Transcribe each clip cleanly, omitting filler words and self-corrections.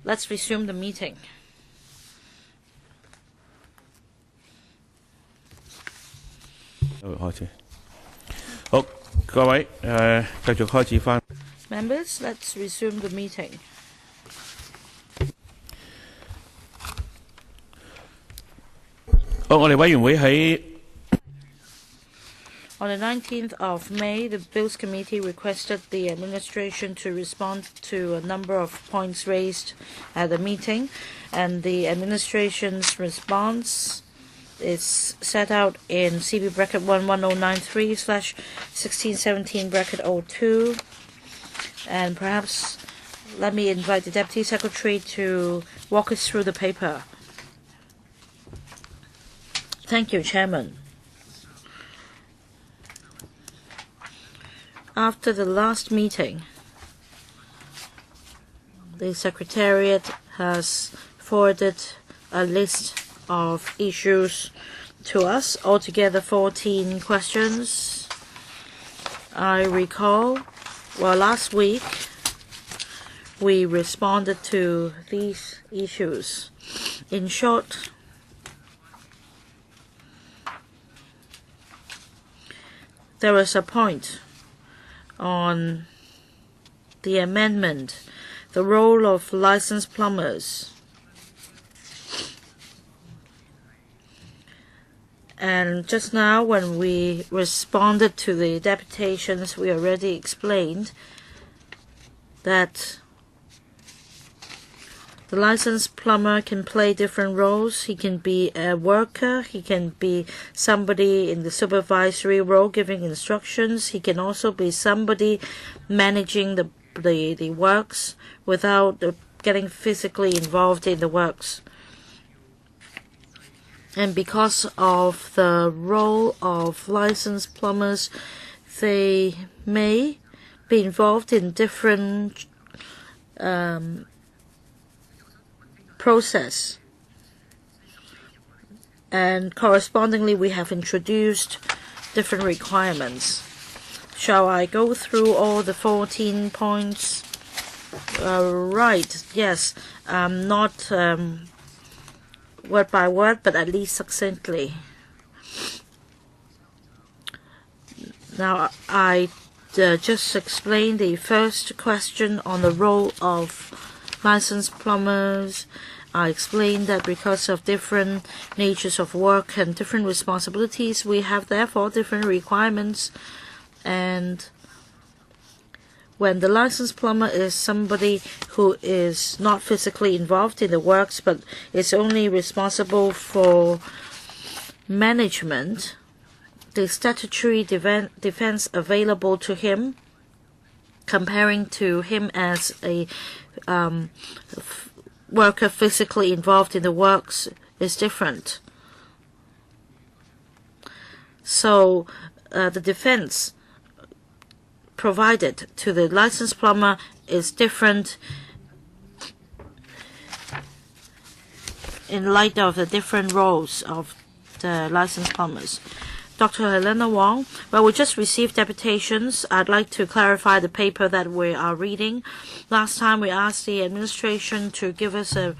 Let's resume the meeting. 開始。好，各位繼續開始返。Members, let's resume the meeting. 好，我哋委員會喺 On the 19th of May, the Bills Committee requested the administration to respond to a number of points raised at the meeting, and the administration's response is set out in CB bracket 11093/1617 bracket 02. And perhaps let me invite the Deputy Secretary to walk us through the paper. Thank you, Chairman. After the last meeting, the Secretariat has forwarded a list of issues to us, altogether 14 questions. I recall, last week we responded to these issues. In short, there was a point on the amendment, the role of licensed plumbers. And just now, when we responded to the deputations, we already explained that the licensed plumber can play different roles. He can be a worker, he can be somebody in the supervisory role giving instructions, he can also be somebody managing the works without getting physically involved in the works. And because of the role of licensed plumbers, they may be involved in different process. And correspondingly, we have introduced different requirements. Shall I go through all the 14 points? Right, yes. Not word by word, but at least succinctly. Now, I just explained the first question on the role of licensed plumbers. I explained that because of different natures of work and different responsibilities, we have therefore different requirements. And when the licensed plumber is somebody who is not physically involved in the works but is only responsible for management, the statutory defense available to him, comparing to him as a worker physically involved in the works, is different. So the defense provided to the licensed plumber is different in light of the different roles of the licensed plumbers. Dr. Helena Wong, we just received deputations. I'd like to clarify the paper that we are reading. Last time we asked the administration to give us a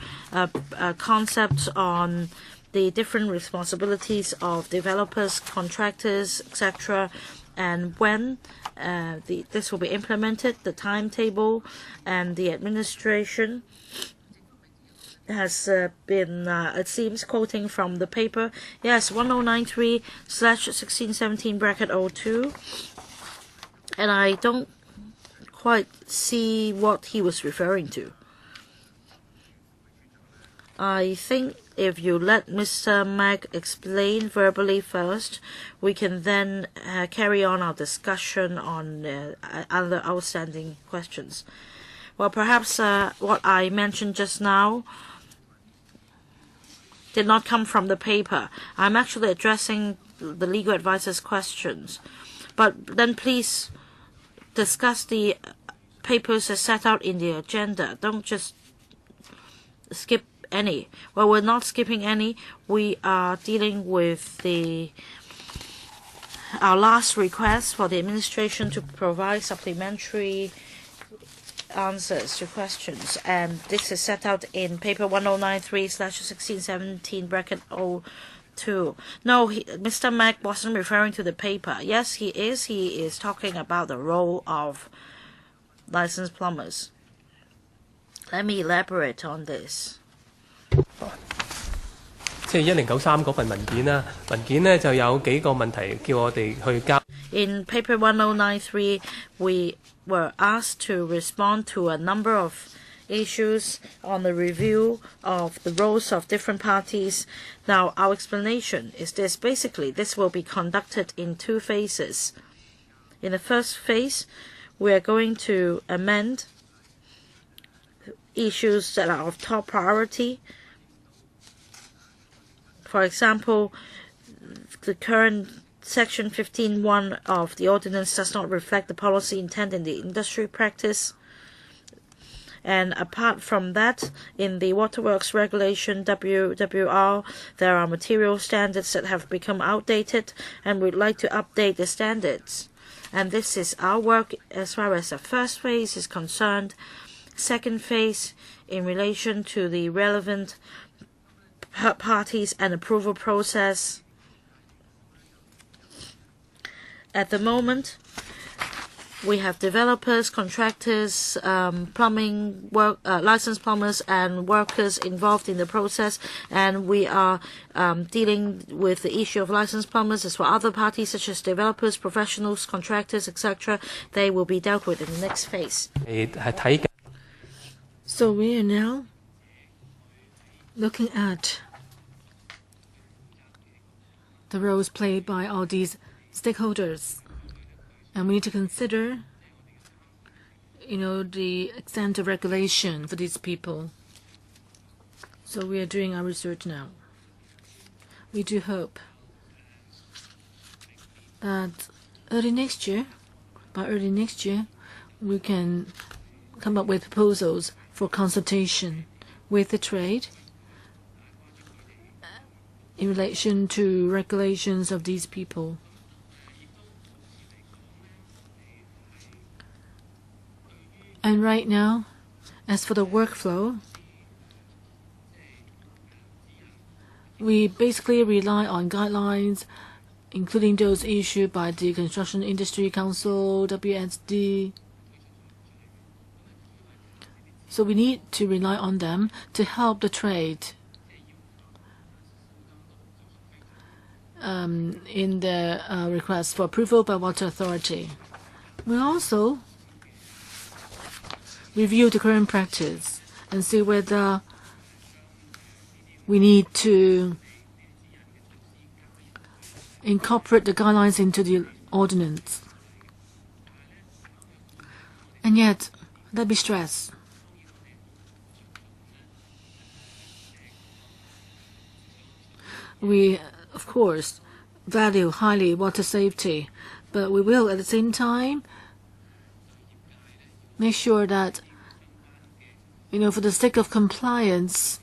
concept on the different responsibilities of developers, contractors, etc., and when this will be implemented, the timetable, and the administration has been, it seems, quoting from the paper. Yes, 1093/1617 bracket 02. And I don't quite see what he was referring to. I think if you let Mr. Mack explain verbally first, we can then carry on our discussion on other outstanding questions. Well, perhaps what I mentioned just now did not come from the paper. I'm actually addressing the legal advisor's questions. But then please discuss the papers as set out in the agenda. Don't just skip any. Well, we're not skipping any. We are dealing with our last request for the administration to provide supplementary answers to questions, and this is set out in paper 1093/1617 bracket 02. No, Mr. Mack wasn't referring to the paper. Yes, he is. He is talking about the role of licensed plumbers. Let me elaborate on this. 即係1093嗰份文件啦，文件呢就有幾個問題叫我哋去交。In paper 1093, we were asked to respond to a number of issues on the review of the roles of different parties. Now, our explanation is this. Basically, this will be conducted in 2 phases. In the first phase, we are going to amend issues that are of top priority. For example, the current Section 15(1) of the ordinance does not reflect the policy intent in the industry practice. And apart from that, in the Waterworks regulation WWR, there are material standards that have become outdated, and we'd like to update the standards. And this is our work as far as the first phase is concerned. Second phase, in relation to the relevant parties and approval process. At the moment, we have developers, contractors, plumbing work, licensed plumbers and workers involved in the process, and we are dealing with the issue of licensed plumbers as well. Other parties such as developers, professionals, contractors, etc., they will be dealt with in the next phase. So we are now looking at the roles played by all these stakeholders, and we need to consider, the extent of regulation for these people. So we are doing our research now. We do hope that by early next year, we can come up with proposals for consultation with the trade in relation to regulations of these people. And right now, as for the workflow, we basically rely on guidelines, including those issued by the Construction Industry Council, WSD. So we need to rely on them to help the trade in the request for approval by Water Authority. We also review the current practice and see whether we need to incorporate the guidelines into the ordinance. And yet, let me stress, we, of course, value highly water safety, but we will at the same time make sure that, for the sake of compliance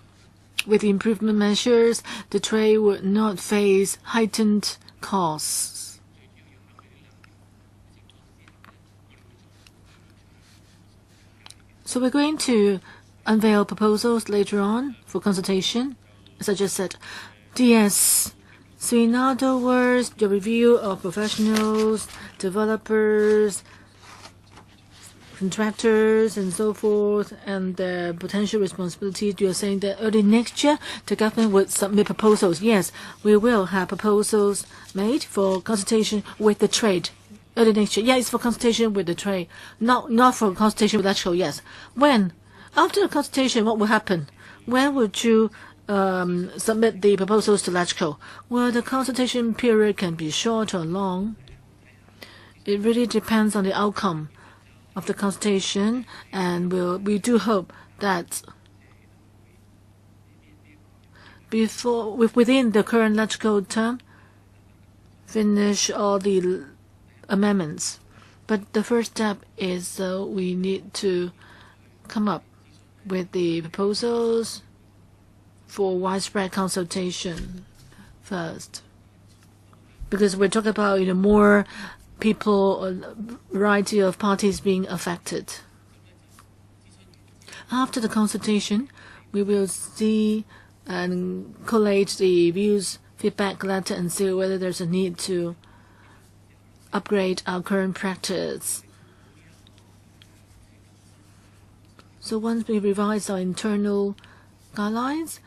with the improvement measures, the trade would not face heightened costs. So we're going to unveil proposals later on for consultation, as I just said. DS. So in other words, the review of professionals, developers, contractors, and so forth, and the potential responsibilities. You are saying that early next year, the government would submit proposals. Yes, we will have proposals made for consultation with the trade early next year. Yeah, it's for consultation with the trade, not for consultation with electrical. Yes. When? After the consultation, what will happen? When would you submit the proposals to electrical? Well, the consultation period can be short or long. It really depends on the outcome of the consultation, and we do hope that within the current electrical term, finish all the amendments. But the first step is we need to come up with the proposals for widespread consultation first, because we're talking about more people, a variety of parties being affected. After the consultation, we will see and collate the views, feedback letter, and see whether there's a need to upgrade our current practice. So once we revise our internal guidelines,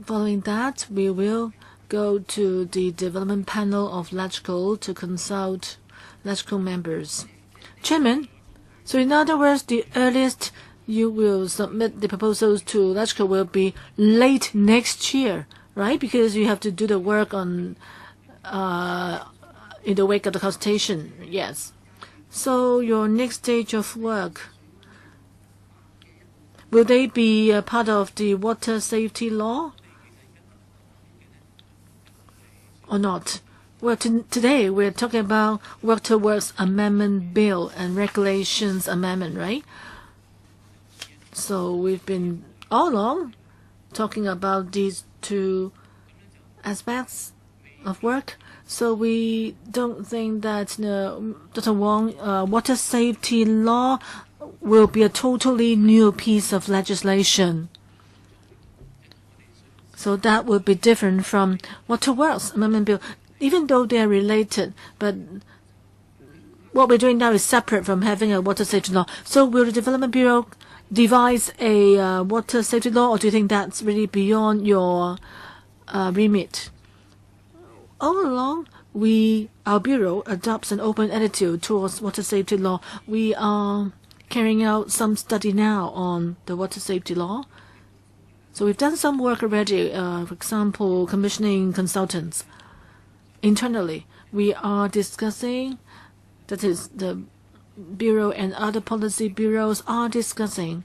following that, we will go to the development panel of electrical to consult electrical members. Chairman, so in other words, the earliest you will submit the proposals to electrical will be late next year, right? Because you have to do the work on in the wake of the consultation. Yes. So your next stage of work, will they be a part of the water safety law or not? Well, today we're talking about Waterworks Amendment Bill and Regulations Amendment, right? So we've been all along talking about these two aspects of work. So we don't think that Dr. Wong, water safety law will be a totally new piece of legislation. So that would be different from Waterworks Amendment Bill, even though they are related. But what we're doing now is separate from having a water safety law. So will the Development Bureau devise a water safety law, or do you think that's really beyond your remit? All along, our Bureau adopts an open attitude towards water safety law. We are carrying out some study now on the water safety law. So we've done some work already, for example, commissioning consultants. Internally, we are discussing, that is, the Bureau and other policy bureaus are discussing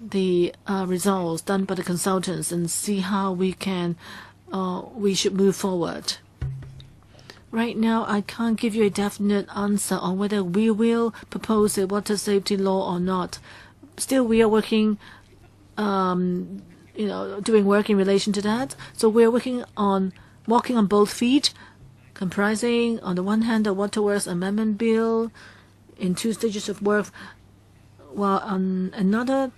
the results done by the consultants and see how we should move forward. Right now, I can't give you a definite answer on whether we will propose a water safety law or not. Still, we are working, doing work in relation to that. So we're walking on both feet, comprising, on the one hand, the Waterworks Amendment Bill in 2 stages of work, while on another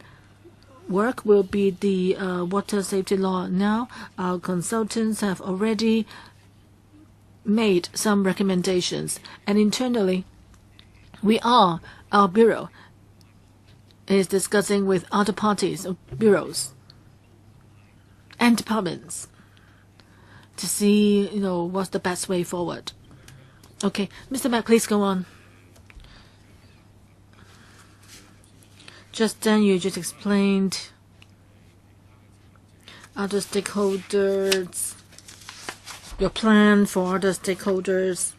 work will be the water safety law. Now, our consultants have already made some recommendations, and internally, our Bureau is discussing with other parties, bureaus, and departments to see, what's the best way forward. Okay, Mr. Mack, please go on. Just then, you just explained other stakeholders, your plan for other stakeholders.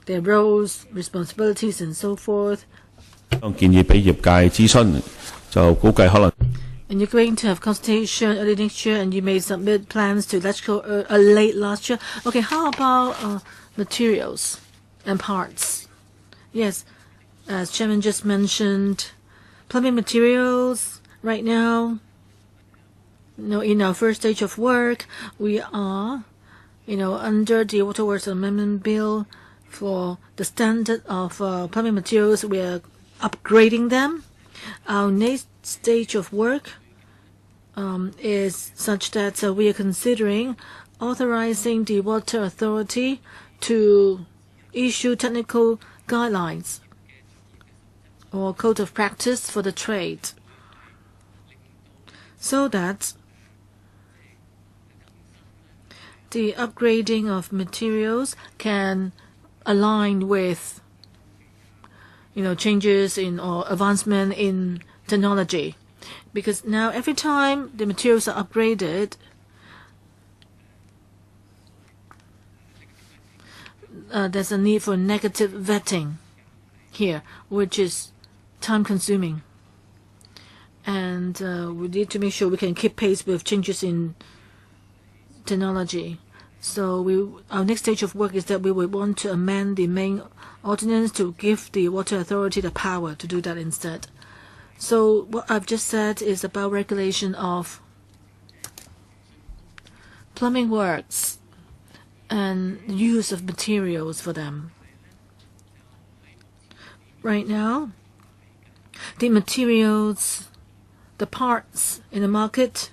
Their roles, responsibilities, and so forth. 建議俾業界諮詢，就估計可能。And you're going to have consultation early next year, and you may submit plans to electrical late last year. Okay, how about materials and parts? Yes, as Chairman just mentioned, plumbing materials right now, in our first stage of work, we are, under the Waterworks Amendment Bill for the standard of plumbing materials, we are upgrading them. Our next stage of work is such that we are considering authorizing the Water Authority to issue technical guidelines or code of practice for the trade, so that the upgrading of materials can align with changes in or advancement in technology. Because now every time the materials are upgraded, there's a need for negative vetting here, which is time-consuming. And we need to make sure we can keep pace with changes in technology. So our next stage of work is that we would want to amend the main ordinance to give the Water Authority the power to do that instead. So what I've just said is about regulation of plumbing works and use of materials for them. Right now, the materials, the parts in the market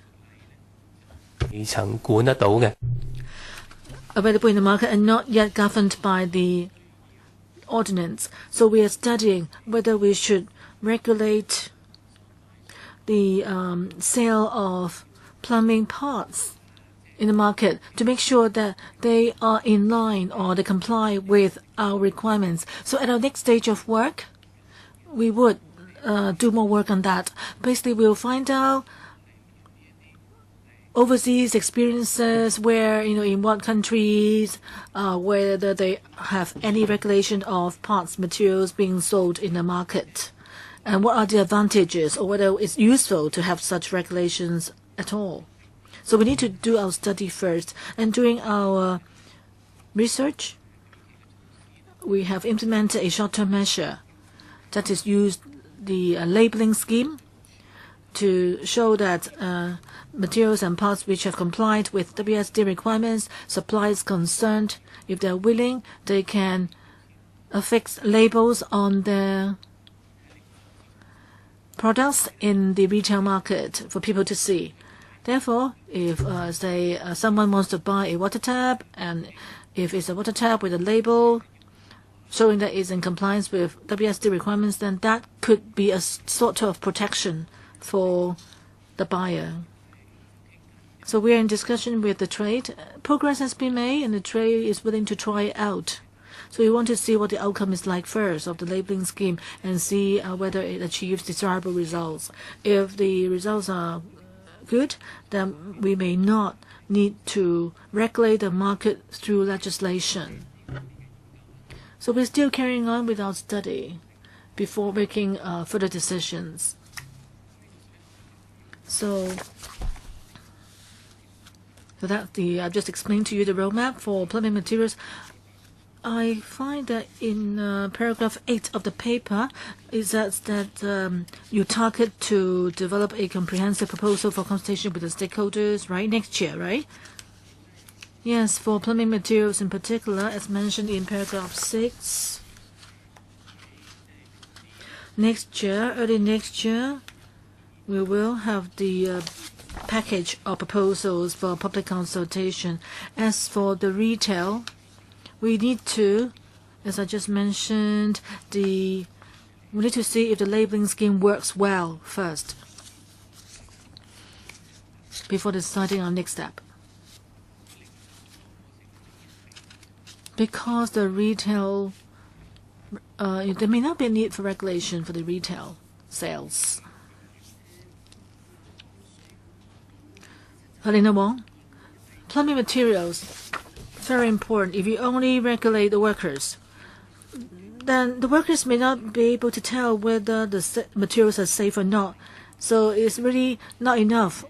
未曾管得到嘅。 available in the market and not yet governed by the ordinance. So we are studying whether we should regulate the sale of plumbing parts in the market to make sure that they are in line or they comply with our requirements. So at our next stage of work, we would do more work on that. Basically, we'll find out overseas experiences where, in what countries, whether they have any regulation of parts materials being sold in the market, and what are the advantages, or whether it's useful to have such regulations at all. So we need to do our study first, and during our research, we have implemented a short-term measure that is used the labeling scheme to show that materials and parts which have complied with WSD requirements, suppliers concerned, if they're willing, they can affix labels on their products in the retail market for people to see. Therefore, if, say, someone wants to buy a water tap, and if it's a water tap with a label showing that it's in compliance with WSD requirements, then that could be a sort of protection for the buyer. So we are in discussion with the trade. Progress has been made, and the trade is willing to try it out. So we want to see what the outcome is like first of the labeling scheme and see whether it achieves desirable results. If the results are good, then we may not need to regulate the market through legislation. So we're still carrying on with our study before making further decisions. So that I've just explained to you the roadmap for plumbing materials. I find that in paragraph 8 of the paper is that you target to develop a comprehensive proposal for consultation with the stakeholders, right? Next year, right? Yes, for plumbing materials in particular, as mentioned in paragraph 6. Next year, early next year, we will have the package of proposals for public consultation. As for the retail, we need to, as I just mentioned, we need to see if the labeling scheme works well first before deciding our next step. Because the retail, there may not be a need for regulation for the retail sales. Helena Wong, plumbing materials, very important. If you only regulate the workers, then the workers may not be able to tell whether the materials are safe or not. So it's really not enough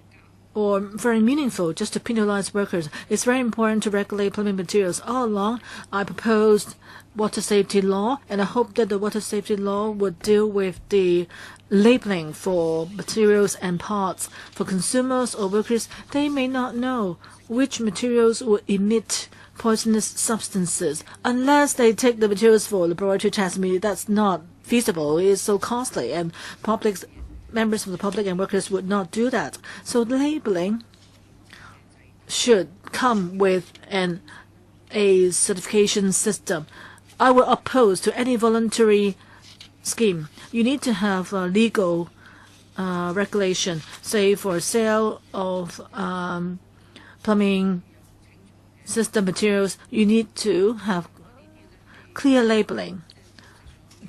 or very meaningful just to penalize workers. It's very important to regulate plumbing materials. All along, I proposed water safety law, and I hope that the water safety law would deal with the labeling for materials and parts. For consumers or workers, they may not know which materials will emit poisonous substances unless they take the materials for laboratory tests. I mean, that's not feasible. It is so costly, and members of the public and workers would not do that. So labeling should come with a certification system. I will oppose to any voluntary scheme. You need to have legal regulation, say for sale of plumbing system materials. You need to have clear labeling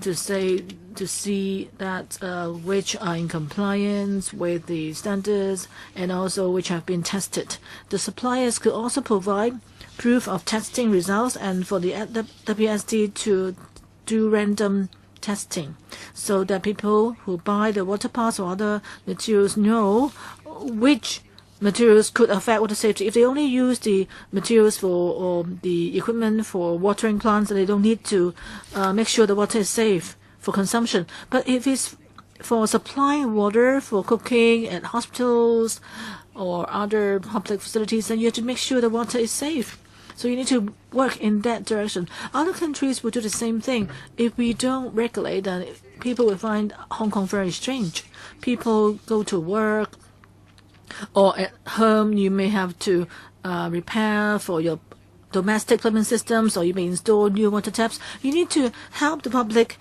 to see that which are in compliance with the standards and also which have been tested. The suppliers could also provide proof of testing results, and for the WSD to do random testing so that people who buy the water parts or other materials know which materials could affect water safety. If they only use the materials or the equipment for watering plants, they don't need to make sure the water is safe for consumption. But if it's for supplying water for cooking at hospitals or other public facilities, then you have to make sure the water is safe. So you need to work in that direction. Other countries will do the same thing. If we don't regulate, then people will find Hong Kong very strange. People go to work, or at home you may have to repair for your domestic plumbing systems, or you may install new water taps. You need to help the public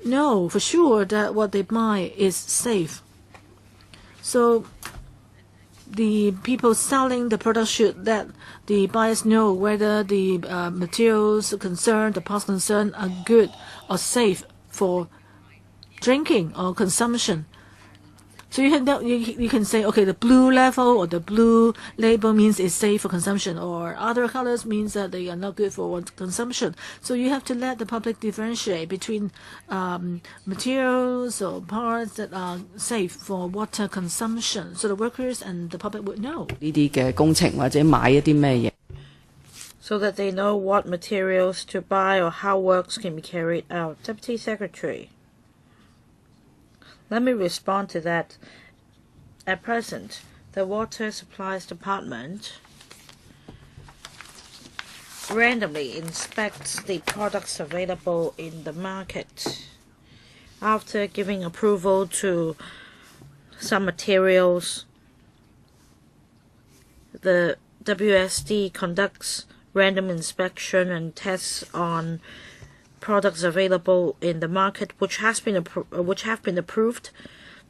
know for sure that what they buy is safe. So the people selling the product should let the buyers know whether the materials concerned, the parts concerned, are good or safe for drinking or consumption. So you can say, okay, the blue level or the blue label means it's safe for consumption, or other colors means that they are not good for consumption. So you have to let the public differentiate between materials or parts that are safe for water consumption, so the workers and the public would know. 呢啲嘅工程或者買一啲咩嘢。 So that they know what materials to buy or how works can be carried out. Deputy Secretary. Let me respond to that. At present, the Water Supplies Department randomly inspects the products available in the market. After giving approval to some materials, the WSD conducts random inspection and tests on products available in the market which have been approved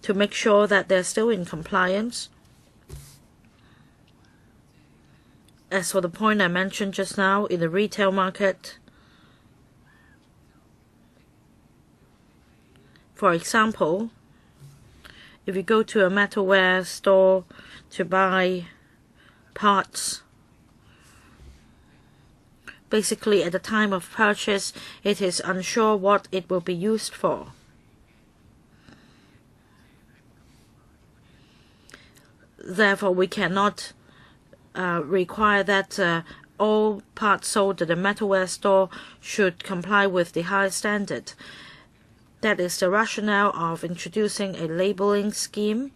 to make sure that they're still in compliance. As for the point I mentioned just now, in the retail market, for example, if you go to a metalware store to buy parts, basically, at the time of purchase, it is unsure what it will be used for. Therefore, we cannot require that all parts sold at the metalware store should comply with the high standard. That is the rationale of introducing a labeling scheme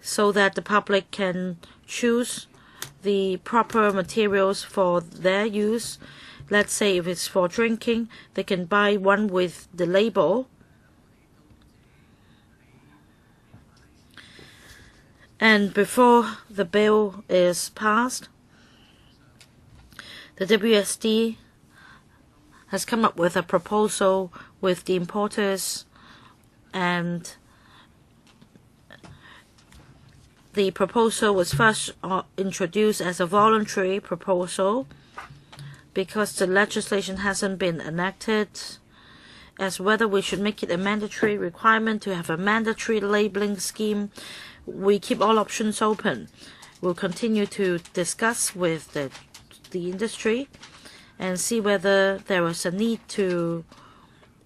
so that the public can choose the proper materials for their use. Let's say if it's for drinking, they can buy one with the label. And before the bill is passed, the WSD has come up with a proposal with the importers, and the proposal was first introduced as a voluntary proposal because the legislation hasn't been enacted, as whether we should make it a mandatory requirement to have a mandatory labeling scheme. We keep all options open. We'll continue to discuss with the industry and see whether there is a need to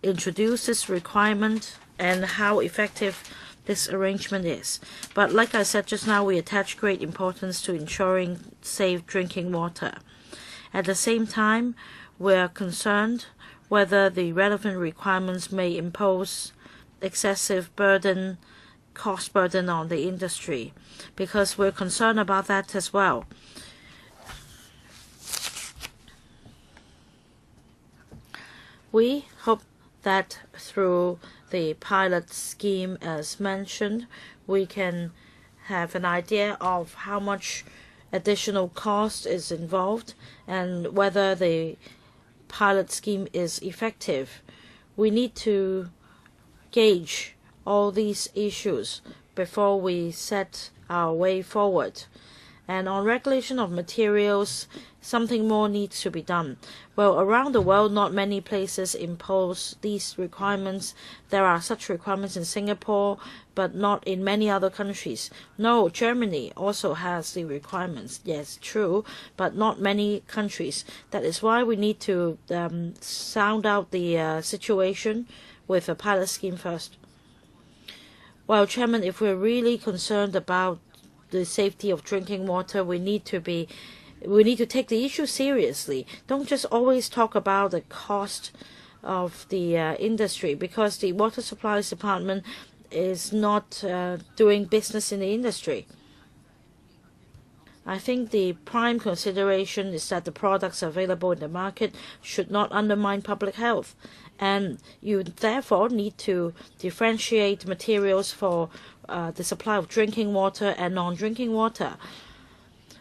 introduce this requirement and how effective this arrangement is. But like I said just now, we attach great importance to ensuring safe drinking water. At the same time, we are concerned whether the relevant requirements may impose excessive burden, cost burden on the industry, because we're concerned about that as well. We hope that through the pilot scheme as mentioned, we can have an idea of how much additional cost is involved and whether the pilot scheme is effective. We need to gauge all these issues before we set our way forward. And on regulation of materials, something more needs to be done. Well, around the world, not many places impose these requirements. There are such requirements in Singapore, but not in many other countries. No, Germany also has the requirements. Yes, true, but not many countries. That is why we need to sound out the situation with a pilot scheme first. Well, Chairman, if we're really concerned about the safety of drinking water, we need to take the issue seriously. Don't just always talk about the cost of the industry, because the Water Supplies Department is not doing business in the industry. I think the prime consideration is that the products available in the market should not undermine public health, and you therefore need to differentiate materials for the supply of drinking water and non-drinking water.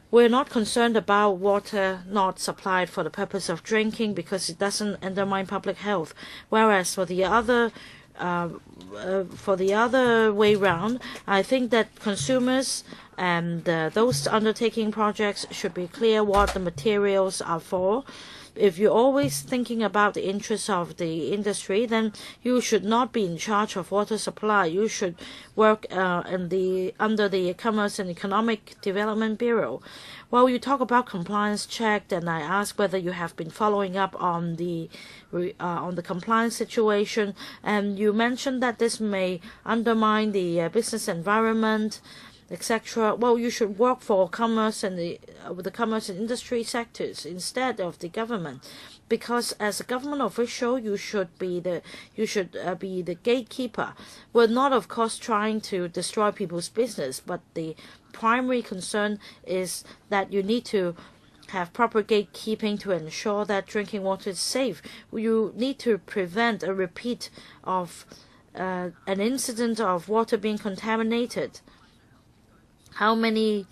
We're not concerned about water not supplied for the purpose of drinking because it doesn't undermine public health, whereas for the other way round, I think that consumers and those undertaking projects should be clear what the materials are for. If you're always thinking about the interests of the industry, then you should not be in charge of water supply. You should work under the Commerce and Economic Development Bureau. While you talk about compliance check, then I ask whether you have been following up on the compliance situation, and you mentioned that this may undermine the business environment, etc. Well, you should work for commerce and the commerce and industry sectors instead of the government, because as a government official, you should be the gatekeeper. We're not, of course, trying to destroy people's business, but the primary concern is that you need to have proper gatekeeping to ensure that drinking water is safe. You need to prevent a repeat of an incident of water being contaminated. How many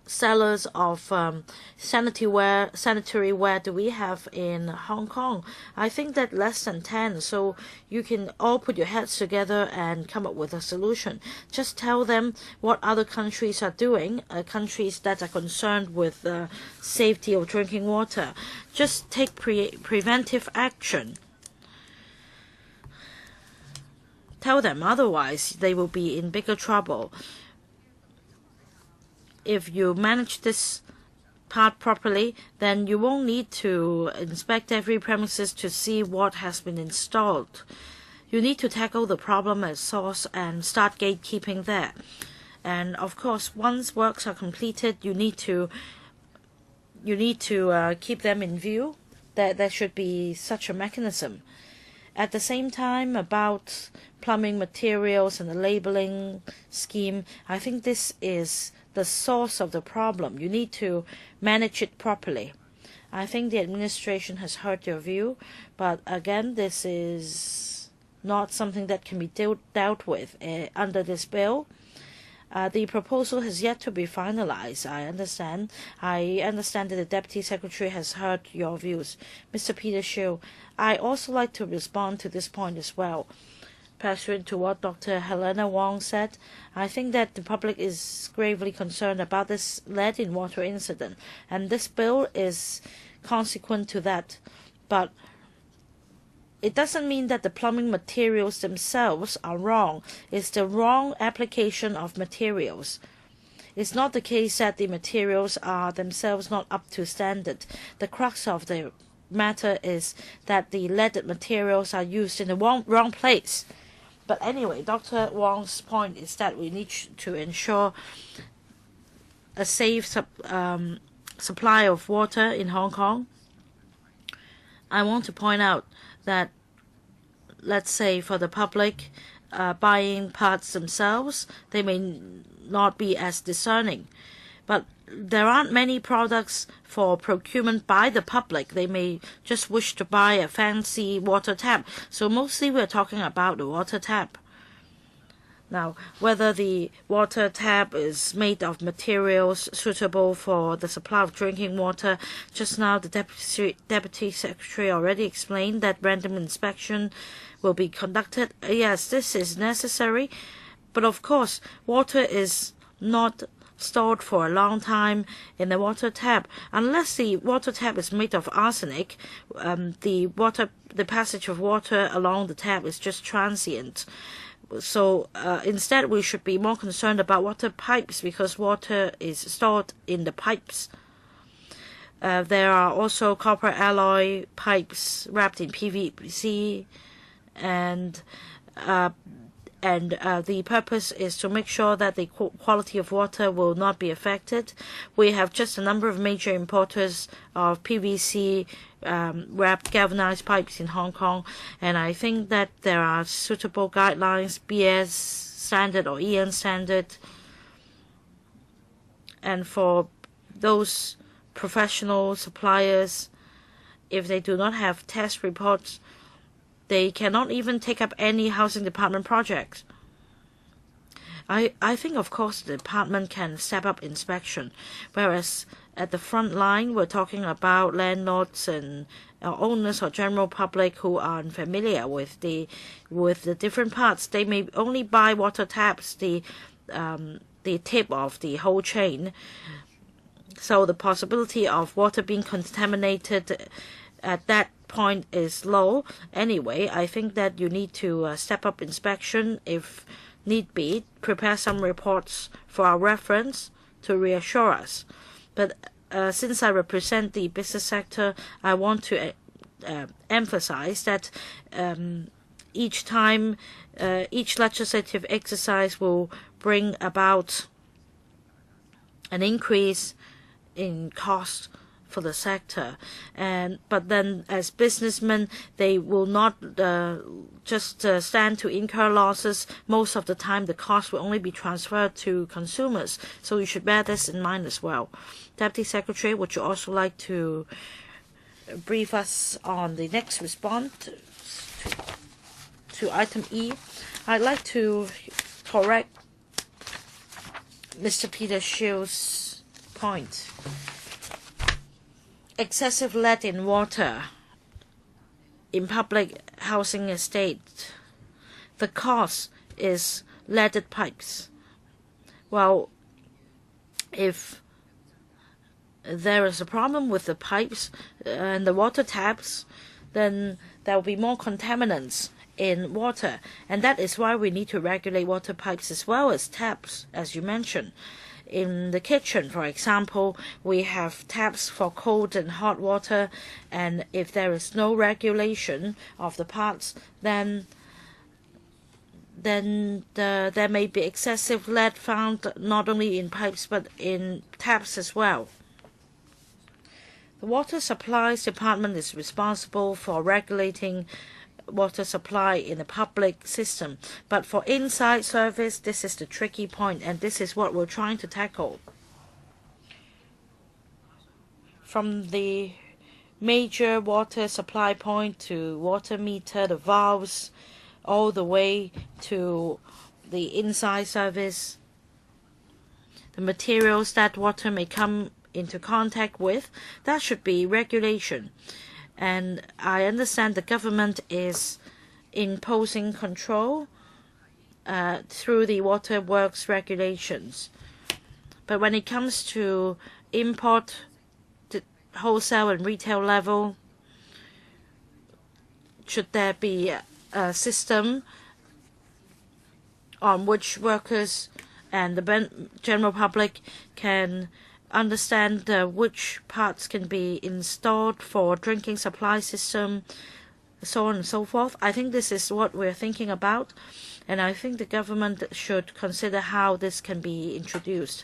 sellers of sanitary ware do we have in Hong Kong? I think that less than 10. So you can all put your heads together and come up with a solution. Just tell them what other countries are doing, countries that are concerned with the safety of drinking water. Just take preventive action. Tell them, otherwise they will be in bigger trouble. If you manage this part properly, then you won't need to inspect every premises to see what has been installed. You need to tackle the problem at source and start gatekeeping there. And of course, once works are completed, you need to keep them in view. There should be such a mechanism. At the same time, about plumbing materials and the labeling scheme, I think this is the source of the problem. You need to manage it properly. I think the administration has heard your view, but again, this is not something that can be dealt with under this bill. The proposal has yet to be finalized, I understand. I understand that the Deputy Secretary has heard your views. Mr. Pt2, I also like to respond to this point as well. Pursuant to what Dr. Helena Wong said, I think that the public is gravely concerned about this lead-in-water incident, and this bill is consequent to that. But it doesn't mean that the plumbing materials themselves are wrong. It's the wrong application of materials. It's not the case that the materials are themselves not up to standard. The crux of the matter is that the leaded materials are used in the wrong place. But anyway, Dr. Wong's point is that we need to ensure a safe supply of water in Hong Kong. I want to point out that, let's say, for the public buying parts themselves, they may not be as discerning. But there aren't many products for procurement by the public. They may just wish to buy a fancy water tap. So mostly we're talking about the water tap. Now, whether the water tap is made of materials suitable for the supply of drinking water, just now the Deputy Secretary already explained that random inspection will be conducted. Yes, this is necessary. But of course, water is not stored for a long time in the water tap. Unless the water tap is made of arsenic, the passage of water along the tap is just transient. So instead, we should be more concerned about water pipes, because water is stored in the pipes. There are also copper alloy pipes wrapped in PVC, and the purpose is to make sure that the quality of water will not be affected. We have just a number of major importers of PVC wrapped galvanized pipes in Hong Kong, and I think that there are suitable guidelines, BS standard or EN standard. And for those professional suppliers, if they do not have test reports, they cannot even take up any housing department projects. I think, of course, the department can step up inspection, whereas at the front line, we're talking about landlords and owners or general public who are unfamiliar with the different parts. They may only buy water taps, the tip of the whole chain. So the possibility of water being contaminated at that point is low. Anyway, I think that you need to step up inspection if need be, prepare some reports for our reference to reassure us. But since I represent the business sector, I want to emphasize that each time, each legislative exercise will bring about an increase in cost for the sector, but then as businessmen, they will not just stand to incur losses. Most of the time, the cost will only be transferred to consumers. So you should bear this in mind as well. Deputy Secretary, would you also like to brief us on the next response to item E? I'd like to correct Mr. Peter Shill's point. Excessive lead in water in public housing estate, the cause is leaded pipes. Well, if there is a problem with the pipes and the water taps, then there will be more contaminants in water, and that is why we need to regulate water pipes as well as taps, as you mentioned. In the kitchen, for example, we have taps for cold and hot water, and if there is no regulation of the parts, then there may be excessive lead found not only in pipes but in taps as well. The Water Supplies Department is responsible for regulating water supply in the public system. But for inside service, this is the tricky point, and this is what we're trying to tackle. From the major water supply point to water meter, the valves, all the way to the inside service, the materials that water may come into contact with, that should be regulation. And I understand the government is imposing control through the Waterworks regulations. But when it comes to import, the wholesale and retail level, should there be a system on which workers and the general public can understand which parts can be installed for drinking supply system, so on and so forth. I think this is what we're thinking about, and I think the government should consider how this can be introduced.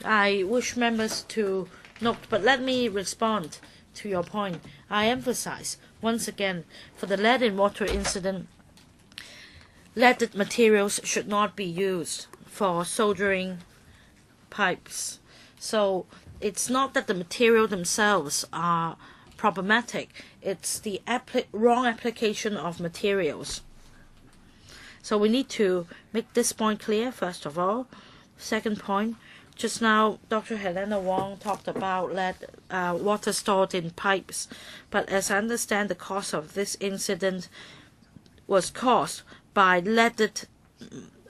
I wish members to note, but let me respond to your point. I emphasize once again, for the lead in water incident, leaded materials should not be used for soldering pipes. So it's not that the material themselves are problematic, it's the wrong application of materials. So we need to make this point clear, first of all. Second point, just now Dr. Helena Wong talked about lead water stored in pipes, but as I understand, the cause of this incident was caused by leaded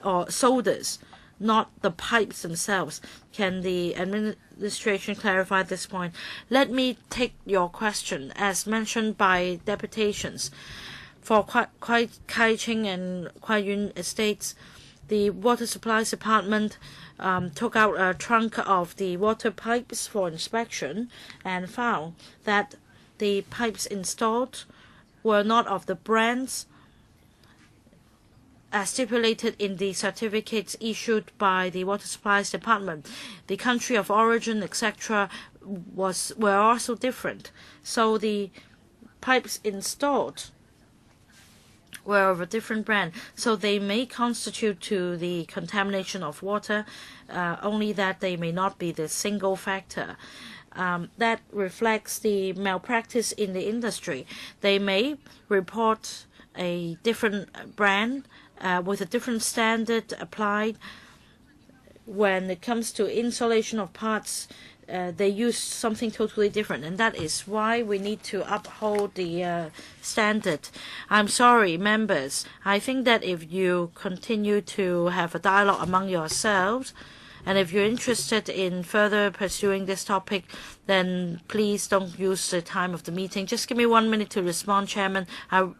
or solders, not the pipes themselves. Can the administration clarify this point? Let me take your question. As mentioned by deputations, for Kai Ching and Kwai Yun estates, the Water Supplies Department took out a trunk of the water pipes for inspection and found that the pipes installed were not of the brands as stipulated in the certificates issued by the Water Supplies Department. The country of origin, etc., were also different. So the pipes installed were of a different brand, so they may constitute to the contamination of water, only that they may not be the single factor. That reflects the malpractice in the industry. They may report a different brand with a different standard applied. When it comes to installation of parts, they use something totally different, and that is why we need to uphold the standard. I'm sorry, members. I think that if you continue to have a dialogue among yourselves, and if you're interested in further pursuing this topic, then please don't use the time of the meeting. Just give me 1 minute to respond, Chairman.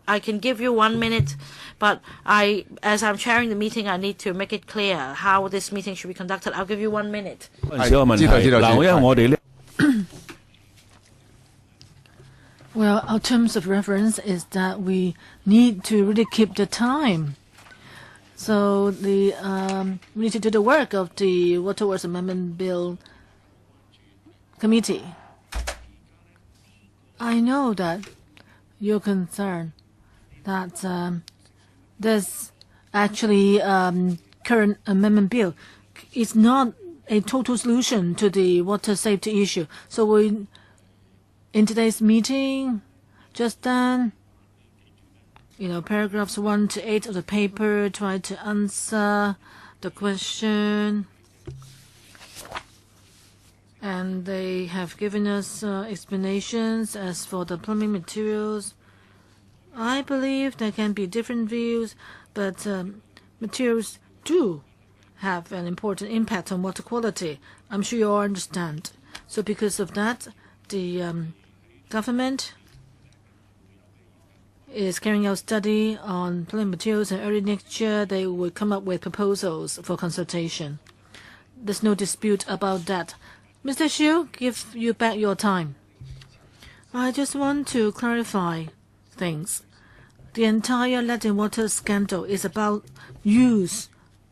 I can give you 1 minute, but as I'm chairing the meeting, I need to make it clear how this meeting should be conducted. I'll give you 1 minute. 陣時有個問題，嗱，因為我哋呢。 Well, our terms of reference is that we need to really keep the time. So we need to do the work of the Waterworks Amendment Bill Committee. I know that you're concerned that this actually current amendment bill is not a total solution to the water safety issue. So in today's meeting, just then, paragraphs 1 to 8 of the paper try to answer the question. And they have given us explanations as for the plumbing materials. I believe there can be different views, but materials do have an important impact on water quality. I'm sure you all understand. So because of that, the government is carrying out study on plumbing materials, and early next year they will come up with proposals for consultation. There's no dispute about that. Mr. Xu, give you back your time. I just want to clarify things. The entire lead and water scandal is about use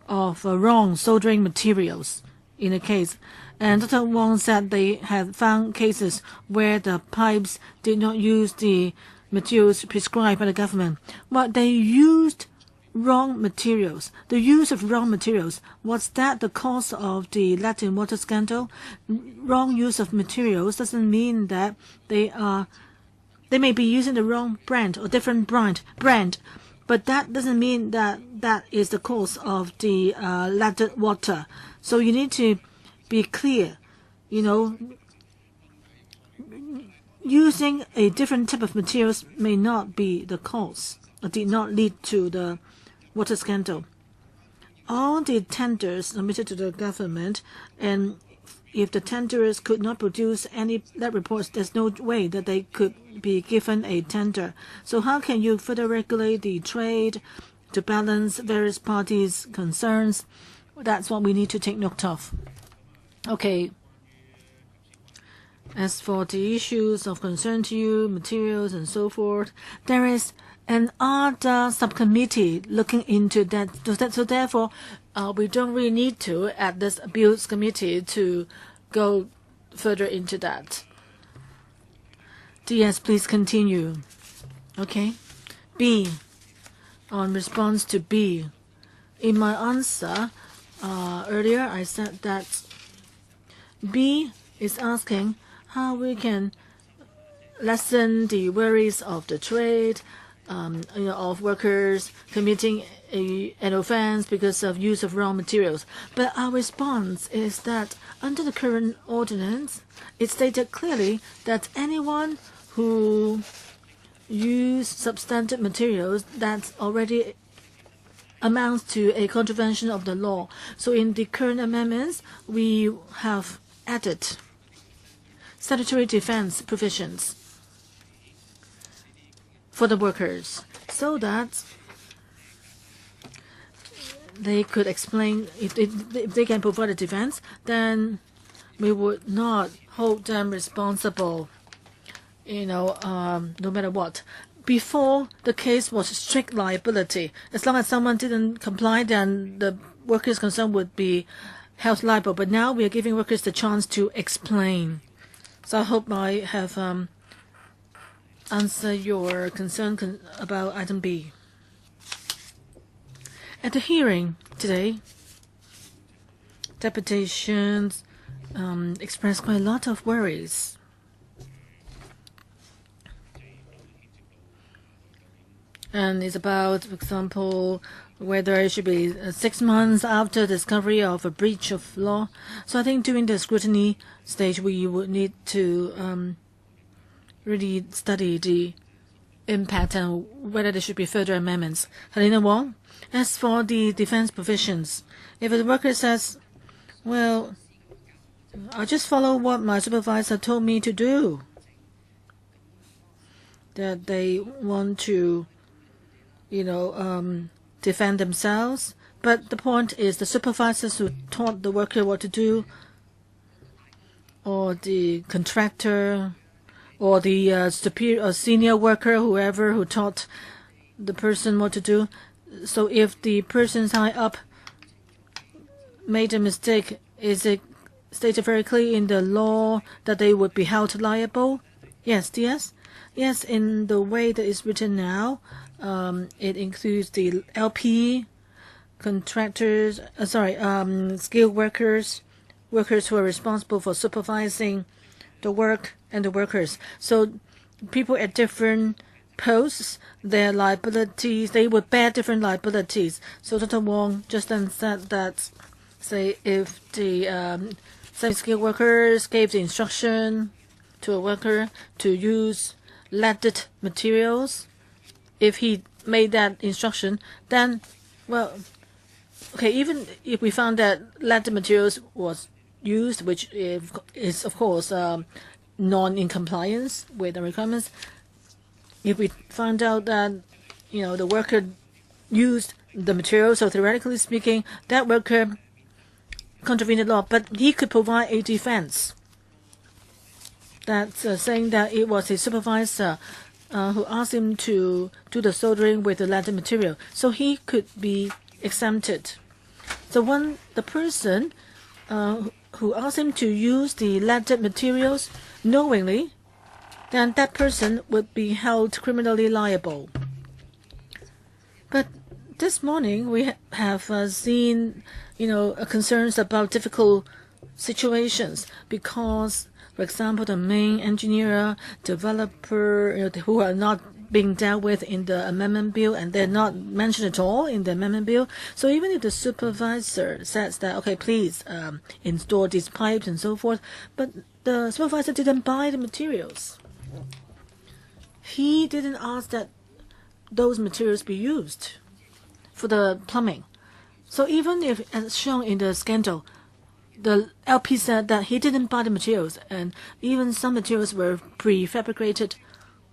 of wrong soldering materials in a case. And Dr. Wong said they had found cases where the pipes did not use the materials prescribed by the government. But they used wrong materials. The use of wrong materials, was that the cause of the lead and water scandal? Wrong use of materials doesn't mean that they may be using the wrong brand or different brand, but that doesn't mean that that is the cause of the leaded water. So you need to be clear, using a different type of materials may not be the cause or did not lead to the water scandal. All the tenders submitted to the government, and if the tenders could not produce any lab reports, there's no way that they could be given a tender. So how can you further regulate the trade to balance various parties' concerns? That's what we need to take note of. Okay. As for the issues of concern to you, materials and so forth, there is another subcommittee looking into that. So therefore, we don't really need to, at this Bills Committee, to go further into that. DS, please continue. Okay. B. On response to B. In my answer earlier, I said that B is asking how we can lessen the worries of the trade, of workers committing an offense because of use of raw materials. But our response is that under the current ordinance, it stated clearly that anyone who use substandard materials that already amounts to a contravention of the law. So in the current amendments, we have added statutory defense provisions for the workers so that they could explain, if they can provide a defense, then we would not hold them responsible, no matter what. Before, the case was strict liability. As long as someone didn't comply, then the workers concerned would be held liable. But now we are giving workers the chance to explain. So I hope I have answered your concern about item B. At the hearing today, deputations expressed quite a lot of worries. And it's about, for example, whether it should be 6 months after discovery of a breach of law. So I think during the scrutiny stage, we would need to really study the impact and whether there should be further amendments. Helena Wong, as for the defense provisions, if the worker says, well, I just follow what my supervisor told me to do, that they want to defend themselves. But the point is the supervisors who taught the worker what to do, or the contractor, or the superior or senior worker, whoever who taught the person what to do. So if the persons high up made a mistake, is it stated very clearly in the law that they would be held liable? Yes, Yes, in the way that it's written now, it includes the LP, contractors, skilled workers who are responsible for supervising the work and the workers. So people at different posts, their liabilities, they would bear different liabilities. So Dr. Wong just then said that, say, if the semi-skilled workers gave the instruction to a worker to use leaded materials, if he made that instruction, then, well, okay, even if we found that leaded materials was used, which is of course non in compliance with the requirements, if we found out that the worker used the material, so theoretically speaking, that worker contravened the law, but he could provide a defense that's saying that it was his supervisor who asked him to do the soldering with the leaded material, so he could be exempted. So when the person who asked him to use the leaded materials knowingly, then that person would be held criminally liable. But this morning we have seen, concerns about difficult situations because, for example, the main engineer, developer, who are not being dealt with in the amendment bill, and they're not mentioned at all in the amendment bill. So even if the supervisor says that, okay, please install these pipes and so forth, but the supervisor didn't buy the materials. He didn't ask that those materials be used for the plumbing. So even if, as shown in the scandal, the LP said that he didn't buy the materials, and even some materials were prefabricated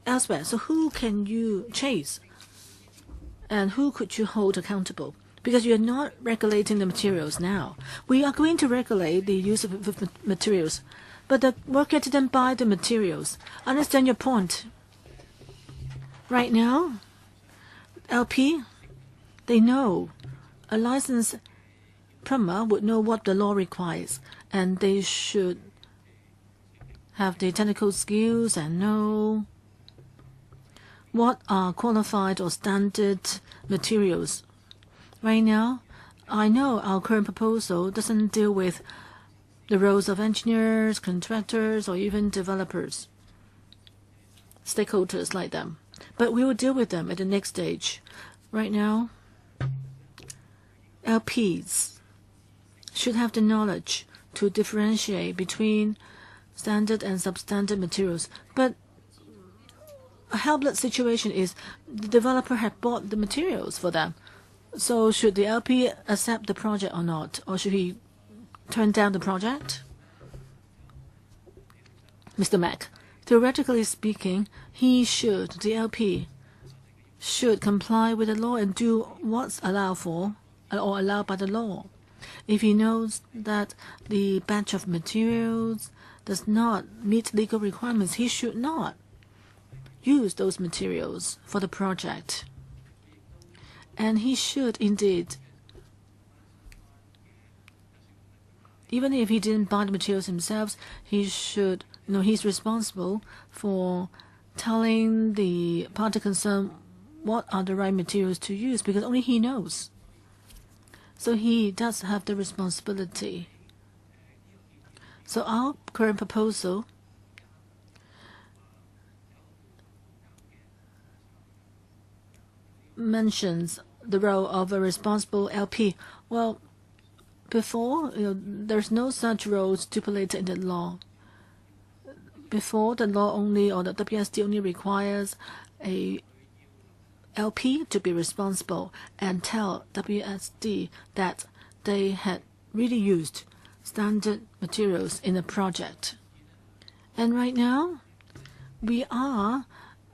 elsewhere. So who can you chase? And who could you hold accountable? Because you're not regulating the materials now. We are going to regulate the use of materials, but the worker didn't buy the materials. I understand your point. Right now, LP, they know a licensed plumber would know what the law requires, and they should have the technical skills and know what are qualified or standard materials. Right now, I know our current proposal doesn't deal with the roles of engineers, contractors, or even developers, stakeholders like them. But we will deal with them at the next stage. Right now, LPs should have the knowledge to differentiate between standard and substandard materials. But a helpless situation is the developer had bought the materials for them. So should the LP accept the project or not? Or should he turn down the project? Mr. Mack, theoretically speaking, the LP should comply with the law and do what's allowed for or allowed by the law. If he knows that the batch of materials does not meet legal requirements, he should not use those materials for the project. And he should indeed, even if he didn't buy the materials himself, he should, he's responsible for telling the party concerned what are the right materials to use, because only he knows. So he does have the responsibility. So our current proposal mentions the role of a responsible LP. Well, before, there's no such role stipulated in the law. Before, the law only, or the WSD only requires a LP to be responsible and tell WSD that they had really used standard materials in the project. And right now, we are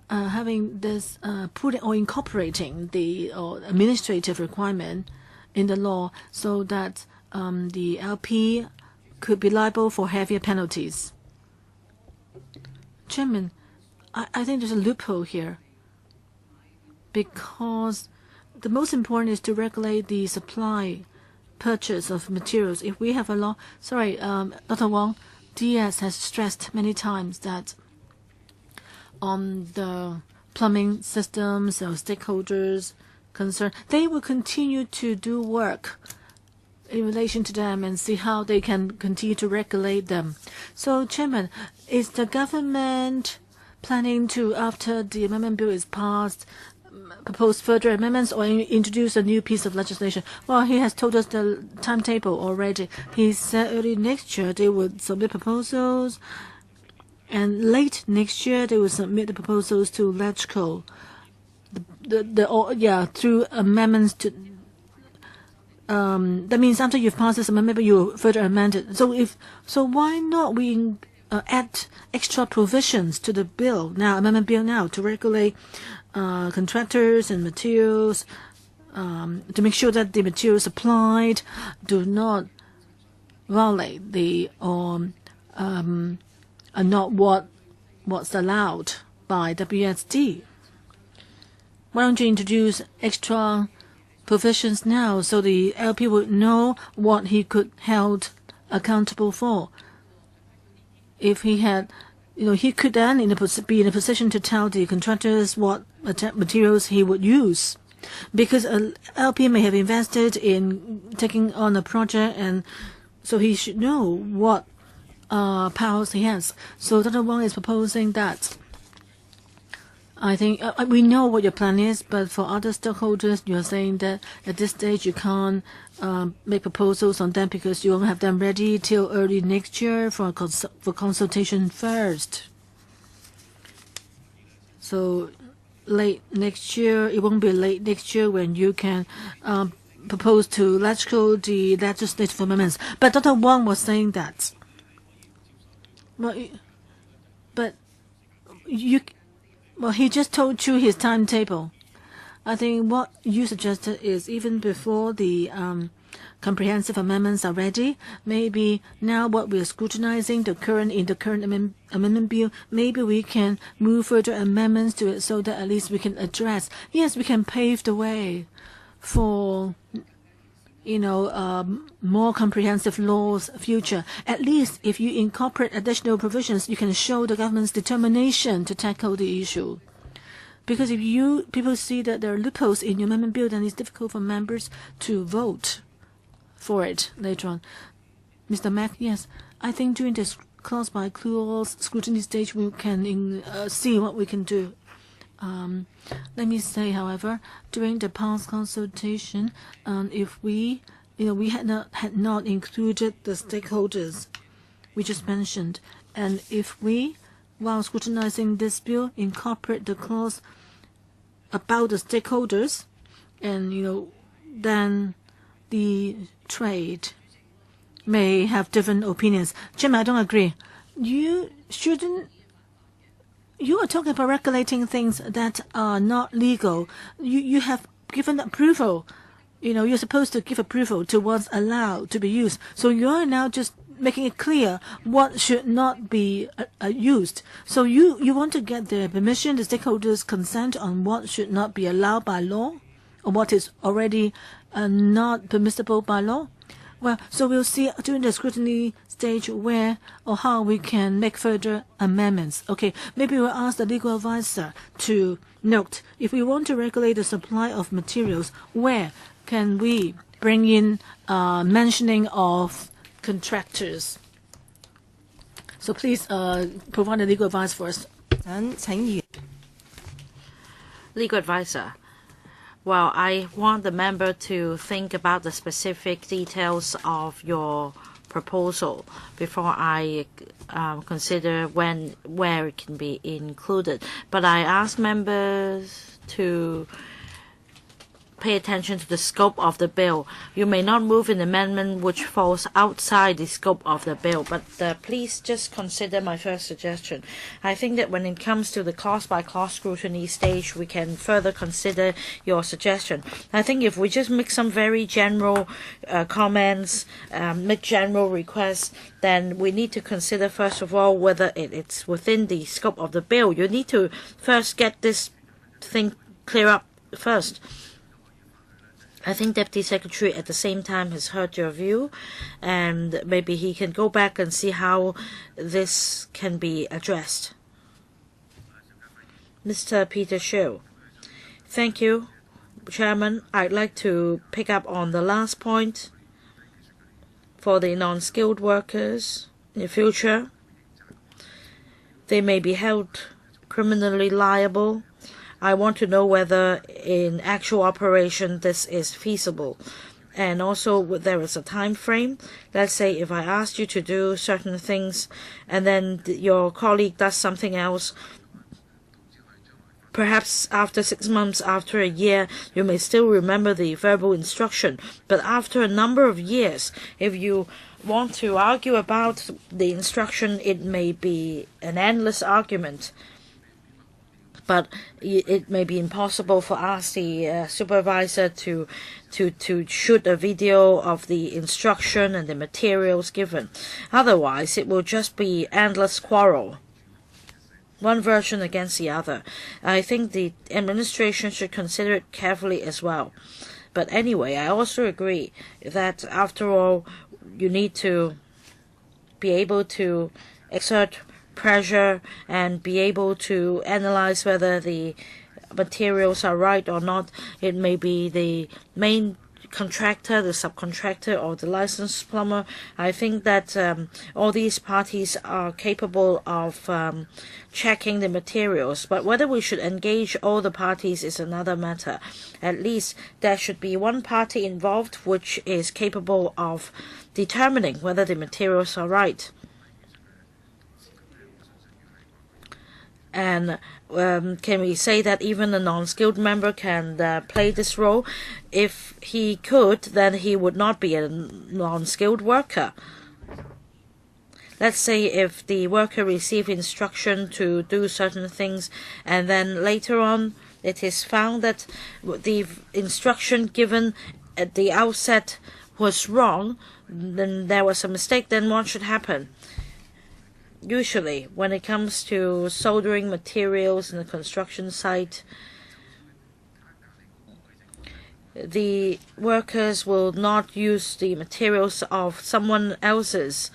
having this putting or incorporating the administrative requirement in the law so that the LP could be liable for heavier penalties. Chairman, I think there's a loophole here because the most important is to regulate the supply purchase of materials. If we have a law, Dr. Wong, DS has stressed many times that on the plumbing systems or stakeholders concerned, they will continue to do work in relation to them and see how they can continue to regulate them. So, Chairman, is the government planning to, after the amendment bill is passed, propose further amendments or introduce a new piece of legislation? Well, he has told us the timetable already. He said early next year they would submit proposals, and late next year they will submit the proposals to LegCo. Through amendments to. That means after you've passed this amendment, you further amend it. So why not we add extra provisions to the bill now, amendment bill now, to regulate contractors and materials, to make sure that the materials supplied do not violate the are not what's allowed by WSD. Why don't you introduce extra provisions now so the LP would know what he could held accountable for? If he had, he could then be in a position to tell the contractors what materials he would use. Because an LP may have invested in taking on a project, and so he should know what powers he has. So Dr. Wong is proposing that. I think we know what your plan is, but for other stakeholders, you are saying that at this stage you can't make proposals on them because you won't have them ready till early next year for consultation first. So late next year, it won't be late next year when you can propose to LegCo the legislative amendments. But Dr. Wong was saying that. Well, he just told you his timetable. I think what you suggested is even before the comprehensive amendments are ready, maybe now what we're scrutinizing, the current amendment bill, maybe we can move further amendments to it so that at least we can address, yes, we can pave the way for more comprehensive laws future. At least if you incorporate additional provisions, you can show the government's determination to tackle the issue. Because if people see that there are loopholes in your amendment bill, then it's difficult for members to vote for it later on. Mr. Mack, yes, I think during this clause-by-clause scrutiny stage, we can see what we can do. Let me say, however, during the past consultation, if we had not included the stakeholders we just mentioned, and if we, while scrutinizing this bill, incorporate the clause about the stakeholders, and then the trade may have different opinions. Jim, I don't agree. You are talking about regulating things that are not legal. You have given approval. You're supposed to give approval to what's allowed to be used. So you're now just making it clear what should not be used. So you want to get the permission, the stakeholders' consent on what should not be allowed by law, or what is already not permissible by law. Well, so we'll see during the scrutiny stage where or how we can make further amendments. Okay, maybe we'll ask the legal advisor to note if we want to regulate the supply of materials, where can we bring in mentioning of contractors. So please provide the legal advice for us. Legal advisor. Well, I want the member to think about the specific details of your proposal before I consider where it can be included. But I ask members to pay attention to the scope of the bill. You may not move an amendment which falls outside the scope of the bill, but please just consider my first suggestion. I think that when it comes to the clause-by-clause scrutiny stage, we can further consider your suggestion. I think if we just make some very general comments, make general requests, then we need to consider, first of all, whether it's within the scope of the bill. You need to first get this thing clear up first. I think Deputy Secretary at the same time has heard your view, and maybe he can go back and see how this can be addressed. Mr. Pt2. Thank you, Chairman. I'd like to pick up on the last point for the non-skilled workers in the future. They may be held criminally liable. I want to know whether in actual operation this is feasible. And also there is a time frame. Let's say if I asked you to do certain things and then your colleague does something else, perhaps after 6 months, after a year, you may still remember the verbal instruction. But after a number of years, if you want to argue about the instruction, it may be an endless argument. But it may be impossible for us, the supervisor, to shoot a video of the instruction and the materials given. Otherwise, it will just be endless quarrel, one version against the other. I think the administration should consider it carefully as well. But anyway, I also agree that after all, you need to be able to exert pressure and be able to analyze whether the materials are right or not. It may be the main contractor, the subcontractor, or the licensed plumber. I think that all these parties are capable of checking the materials, but whether we should engage all the parties is another matter. At least there should be one party involved which is capable of determining whether the materials are right. And can we say that even a non-skilled member can play this role? If he could, then he would not be a non-skilled worker. Let's say if the worker received instruction to do certain things and then later on it is found that the instruction given at the outset was wrong, then there was a mistake, then what should happen? Usually, when it comes to soldering materials in the construction site, the workers will not use the materials of someone else's.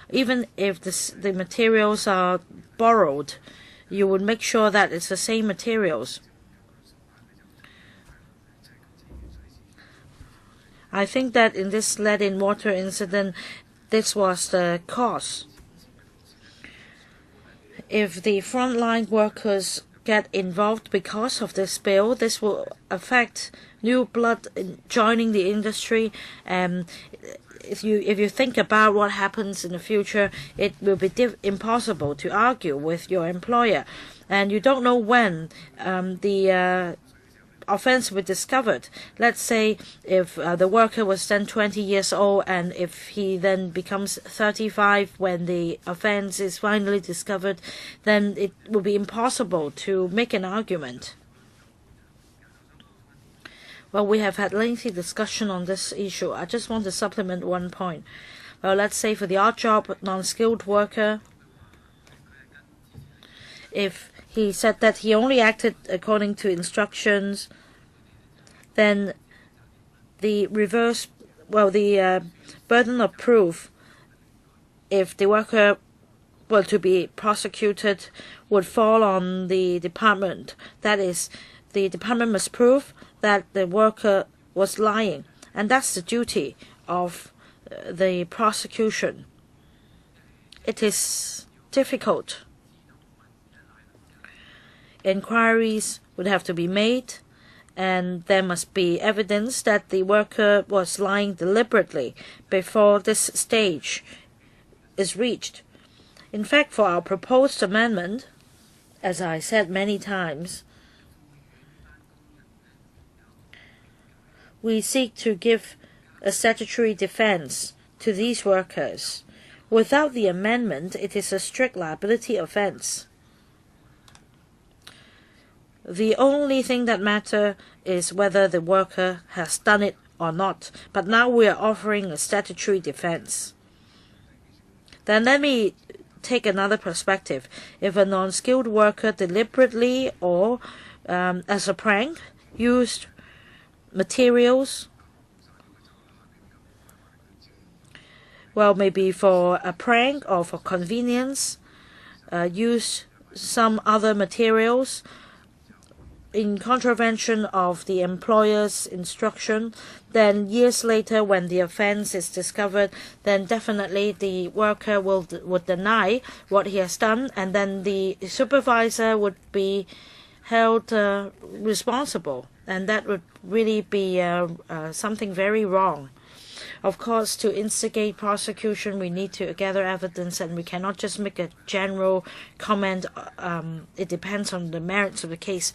Even if the materials are borrowed, you would make sure that it's the same materials. I think that in this lead-in-water incident, this was the cause. If the frontline workers get involved because of this bill, this will affect new blood joining the industry. If you think about what happens in the future, it will be impossible to argue with your employer, and you don't know when the offense will be discovered. Let's say if the worker was then 20 years old and if he then becomes 35 when the offense is finally discovered, then it will be impossible to make an argument. Well, we have had lengthy discussion on this issue. I just want to supplement one point. Well, let's say for the odd job non-skilled worker, if he said that he only acted according to instructions, then the burden of proof, if the worker were to be prosecuted, would fall on the department. That is, the department must prove that the worker was lying. And that's the duty of the prosecution. It is difficult. Inquiries would have to be made, and there must be evidence that the worker was lying deliberately before this stage is reached. In fact, for our proposed amendment, as I said many times, we seek to give a statutory defense to these workers. Without the amendment, it is a strict liability offense. The only thing that matters is whether the worker has done it or not. But now we are offering a statutory defense. Then let me take another perspective. If a non-skilled worker deliberately or as a prank used materials, well, maybe for a prank or for convenience, use some other materials in contravention of the employer's instruction, then years later when the offense is discovered, then definitely the worker would deny what he has done, and then the supervisor would be held responsible, and that would really be something very wrong. Of course, to instigate prosecution, we need to gather evidence, and we cannot just make a general comment. It depends on the merits of the case.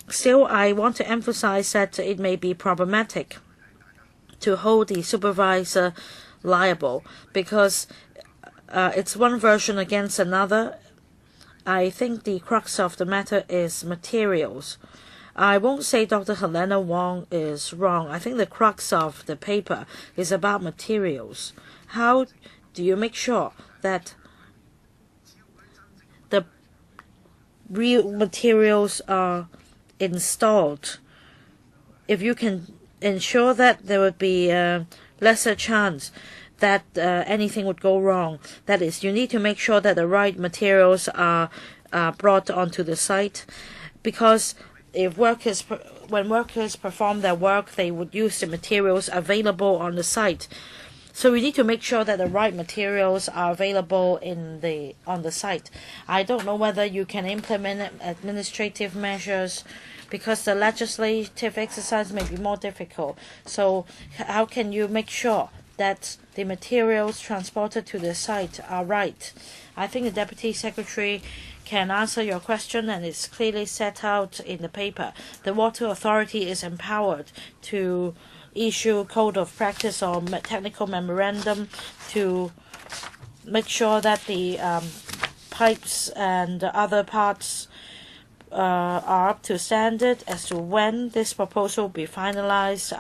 Still, I want to emphasize that it may be problematic to hold the supervisor liable because it's one version against another. I think the crux of the matter is materials. I won't say Dr. Helena Wong is wrong. I think the crux of the paper is about materials. How do you make sure that the real materials are installed? If you can ensure that, there would be lesser chance that anything would go wrong. That is, you need to make sure that the right materials are brought onto the site, because if when workers perform their work, they would use the materials available on the site. So we need to make sure that the right materials are available on the site. I don't know whether you can implement administrative measures, because the legislative exercise may be more difficult. So how can you make sure that the materials transported to the site are right? I think the Deputy Secretary can answer your question, and it's clearly set out in the paper. The Water Authority is empowered to issue code of practice or technical memorandum to make sure that the pipes and other parts are up to standard. As to when this proposal will be finalized,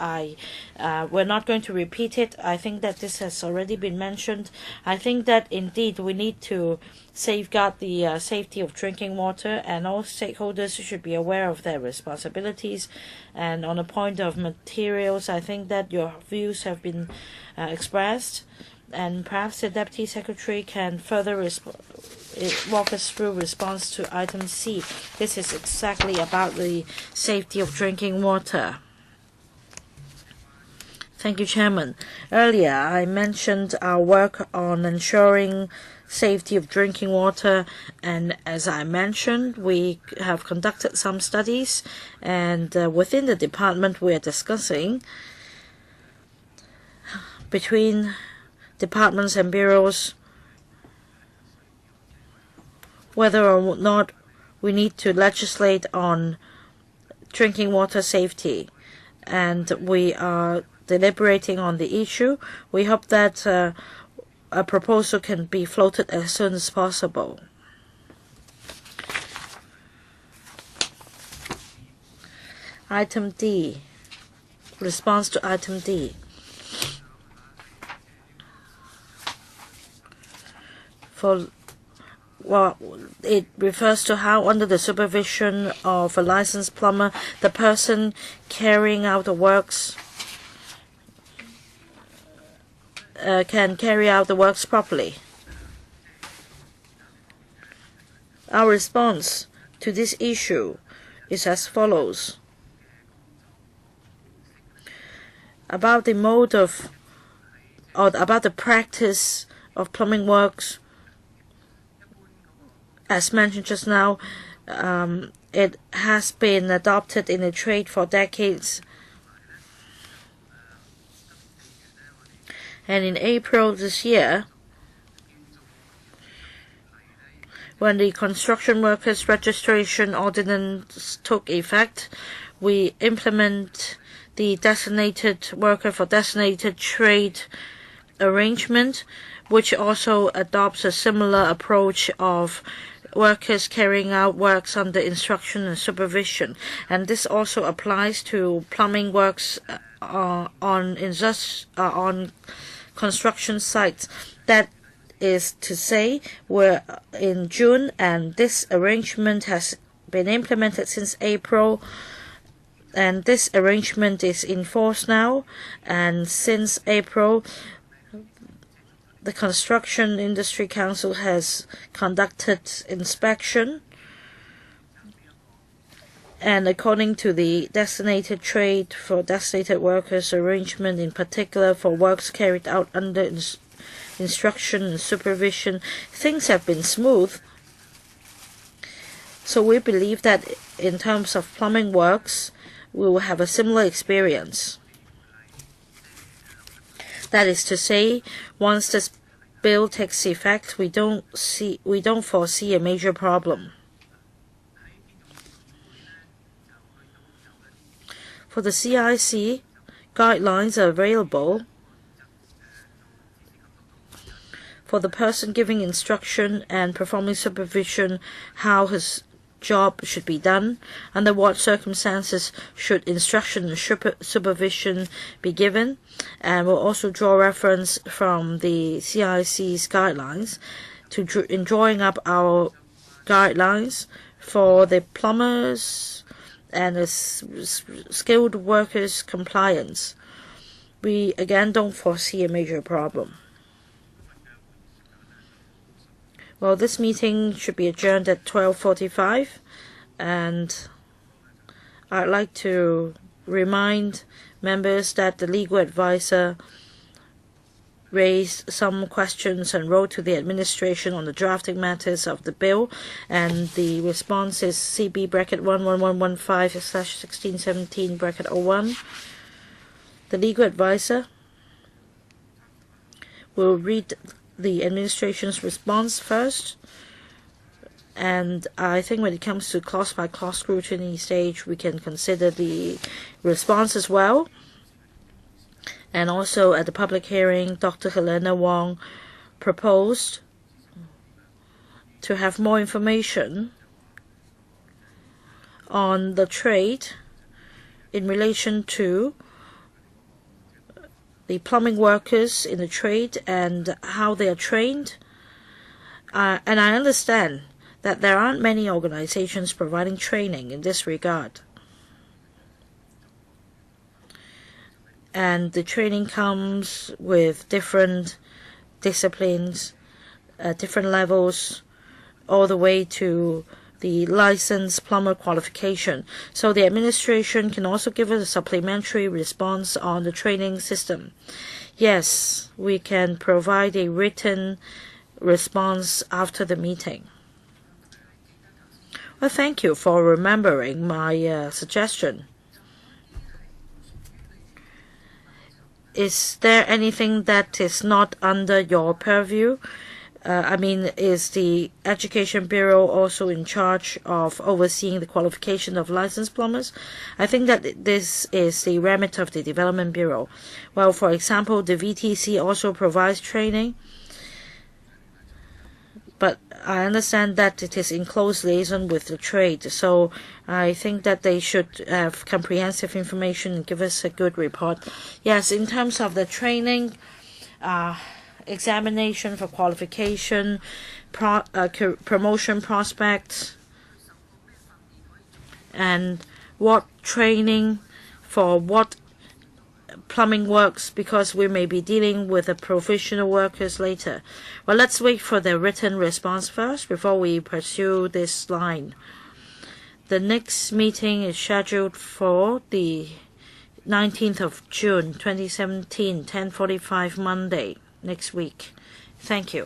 we're not going to repeat it. I think that this has already been mentioned. I think that indeed we need to safeguard the safety of drinking water, and all stakeholders should be aware of their responsibilities. And on the point of materials, I think that your views have been expressed, and perhaps the Deputy Secretary can further walk us through response to item C. This is exactly about the safety of drinking water. Thank you, Chairman. Earlier, I mentioned our work on ensuring safety of drinking water, and as I mentioned, we have conducted some studies, and within the department we are discussing between departments and bureaus whether or not we need to legislate on drinking water safety, and we are deliberating on the issue. We hope that a proposal can be floated as soon as possible. Item D. Response to item D. It refers to how, under the supervision of a licensed plumber, the person carrying out the works can carry out the works properly. Our response to this issue is as follows. about the mode of, or about the practice of plumbing works, as mentioned just now, it has been adopted in the trade for decades. And in April this year, when the Construction Workers Registration Ordinance took effect, we implement the designated worker for designated trade arrangement, which also adopts a similar approach of workers carrying out works under instruction and supervision. And this also applies to plumbing works on construction sites. That is to say, we're in June, and this arrangement has been implemented since April, and this arrangement is in force now. And since April, the Construction Industry Council has conducted inspection, and according to the designated trade for designated workers arrangement, in particular for works carried out under instruction and supervision, things have been smooth. So we believe that in terms of plumbing works, we will have a similar experience. That is to say, once this bill takes effect, we don't foresee a major problem. For the CIC, guidelines are available for the person giving instruction and performing supervision how his job should be done, under what circumstances should instruction and supervision be given, and we'll also draw reference from the CIC's guidelines in drawing up our guidelines for the plumbers and the skilled workers compliance. We again don't foresee a major problem. Well, this meeting should be adjourned at 12:45, and I'd like to remind members that the legal advisor raised some questions and wrote to the administration on the drafting matters of the bill, and the response is CB-11115/1617-01. The legal advisor will read the administration's response first, and I think when it comes to clause-by-clause scrutiny stage, we can consider the response as well. And also at the public hearing, Dr. Helena Wong proposed to have more information on the trade in relation to the plumbing workers in the trade and how they are trained. And I understand that there aren't many organizations providing training in this regard. And the training comes with different disciplines, different levels, all the way to the licensed plumber qualification. So the administration can also give us a supplementary response on the training system. Yes, we can provide a written response after the meeting. Well, thank you for remembering my suggestion. Is there anything that is not under your purview? Is the Education Bureau also in charge of overseeing the qualification of licensed plumbers? I think that this is the remit of the Development Bureau. Well, for example, the VTC also provides training, but I understand that it is in close liaison with the trade, so I think that they should have comprehensive information and give us a good report. Yes, in terms of the training, examination for qualification, promotion prospects, and what training for what plumbing works, because we may be dealing with the professional workers later. Well, let's wait for the written response first before we pursue this line. The next meeting is scheduled for the 19th of June 2017, 10:45 Monday, next week. Thank you.